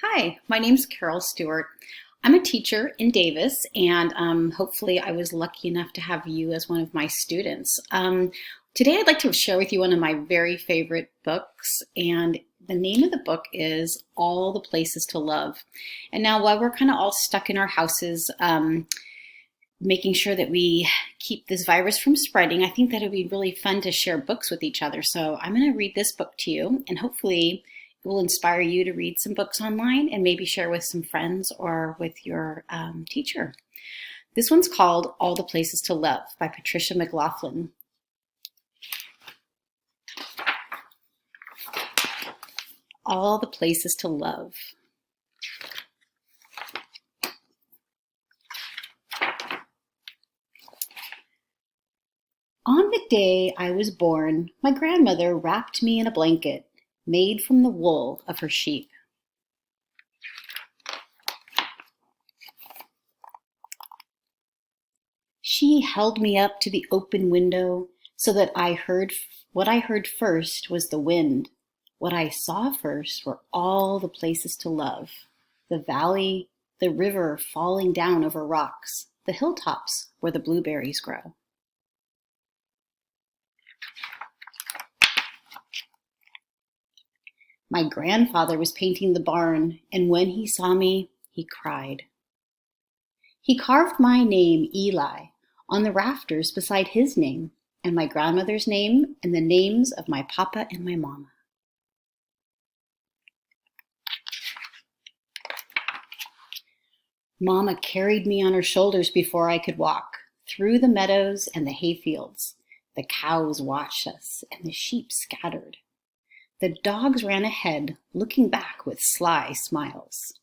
Hi, my name's Carol Stewart. I'm a teacher in Davis, and hopefully, I was lucky enough to have you as one of my students. Today, I'd like to share with you one of my very favorite books, and the name of the book is All the Places to Love. And now, while we're kind of all stuck in our houses, making sure that we keep this virus from spreading, I think that it'd be really fun to share books with each other. So I'm going to read this book to you, and hopefully it will inspire you to read some books online and maybe share with some friends or with your teacher. This one's called All the Places to Love by Patricia McLaughlin. All the Places to Love. On the day I was born, my grandmother wrapped me in a blanket made from the wool of her sheep. She held me up to the open window so that what I heard first was the wind. What I saw first were all the places to love. The valley, the river falling down over rocks, the hilltops where the blueberries grow. My grandfather was painting the barn, and when he saw me, he cried. He carved my name, Eli, on the rafters beside his name, and my grandmother's name, and the names of my papa and my mama. Mama carried me on her shoulders before I could walk, through the meadows and the hayfields. The cows watched us, and the sheep scattered. The dogs ran ahead, looking back with sly smiles.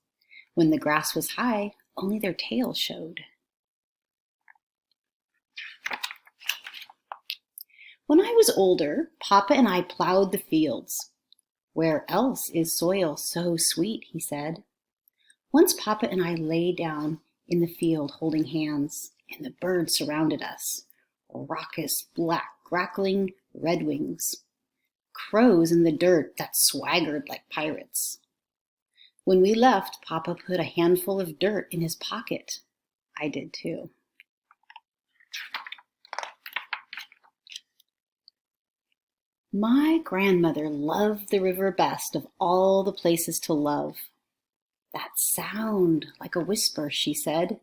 When the grass was high, only their tails showed. When I was older, Papa and I plowed the fields. Where else is soil so sweet, he said. Once Papa and I lay down in the field holding hands, and the birds surrounded us. Raucous, black, crackling redwings. Crows in the dirt that swaggered like pirates. When we left, Papa put a handful of dirt in his pocket. I did too. My grandmother loved the river best of all the places to love. That sound like a whisper, she said,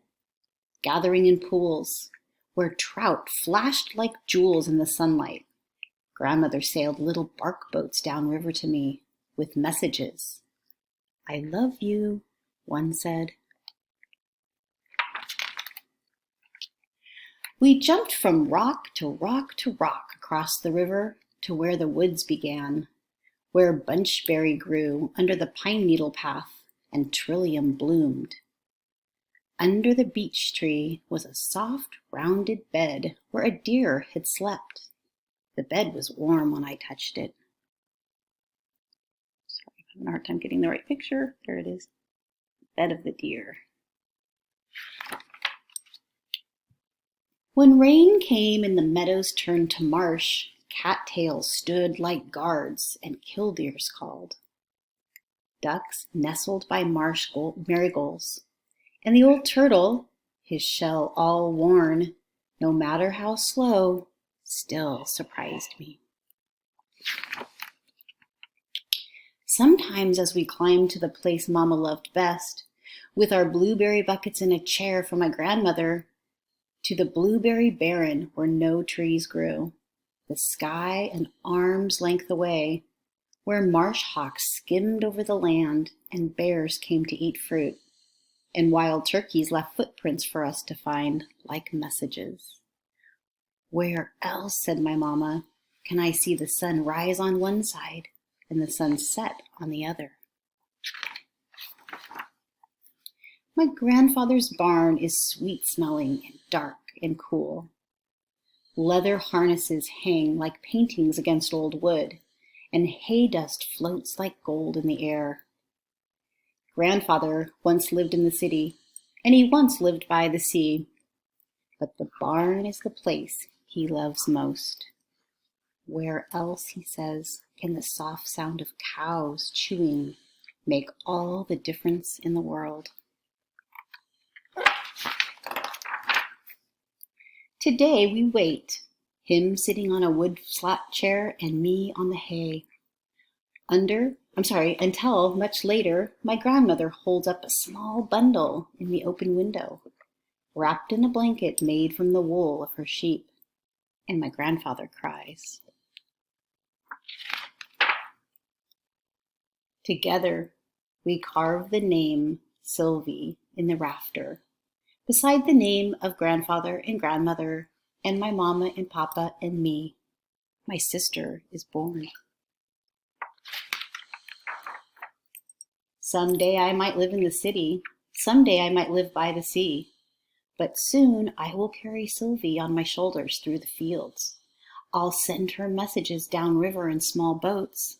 gathering in pools where trout flashed like jewels in the sunlight. Grandmother sailed little bark boats downriver to me with messages. I love you, one said. We jumped from rock to rock to rock across the river to where the woods began, where bunchberry grew under the pine needle path and trillium bloomed. Under the beech tree was a soft, rounded bed where a deer had slept. The bed was warm when I touched it. Sorry, I'm having a hard time getting the right picture. There it is. Bed of the deer. When rain came and the meadows turned to marsh, cattails stood like guards and killdeers called. Ducks nestled by marsh marigolds, and the old turtle, his shell all worn, no matter how slow, still surprised me. Sometimes as we climbed to the place Mama loved best, with our blueberry buckets in a chair for my grandmother, to the blueberry barren where no trees grew, the sky an arm's length away, where marsh hawks skimmed over the land and bears came to eat fruit, and wild turkeys left footprints for us to find like messages. Where else, said my mama, can I see the sun rise on one side and the sun set on the other? My grandfather's barn is sweet-smelling and dark and cool. Leather harnesses hang like paintings against old wood, and hay dust floats like gold in the air. Grandfather once lived in the city, and he once lived by the sea, but the barn is the place he loves most. Where else, he says, can the soft sound of cows chewing make all the difference in the world. Today we wait, him sitting on a wood flat chair and me on the hay. Until much later, my grandmother holds up a small bundle in the open window, wrapped in a blanket made from the wool of her sheep, and my grandfather cries. Together, we carve the name Sylvie in the rafter, beside the name of grandfather and grandmother, and my mama and papa and me. My sister is born. Someday I might live in the city, someday I might live by the sea, but soon I will carry Sylvie on my shoulders through the fields. I'll send her messages downriver in small boats,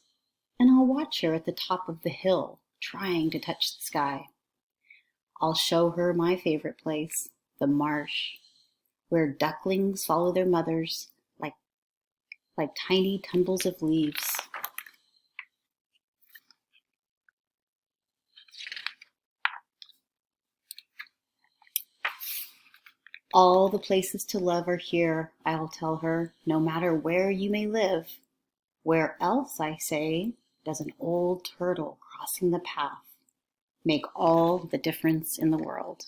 and I'll watch her at the top of the hill, trying to touch the sky. I'll show her my favorite place, the marsh, where ducklings follow their mothers like tiny tendrils of leaves. All the places to love are here, I'll tell her, no matter where you may live. Where else, I say, does an old turtle crossing the path make all the difference in the world?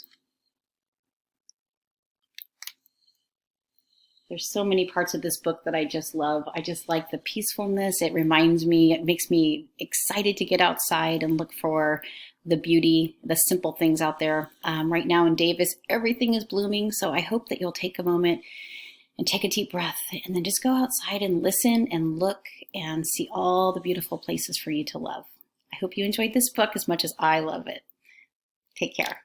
There's so many parts of this book that I just love. I just like the peacefulness. It makes me excited to get outside and look for the beauty, the simple things out there. Right now in Davis, everything is blooming, so I hope that you'll take a moment and take a deep breath and then just go outside and listen and look and see all the beautiful places for you to love. I hope you enjoyed this book as much as I love it. Take care.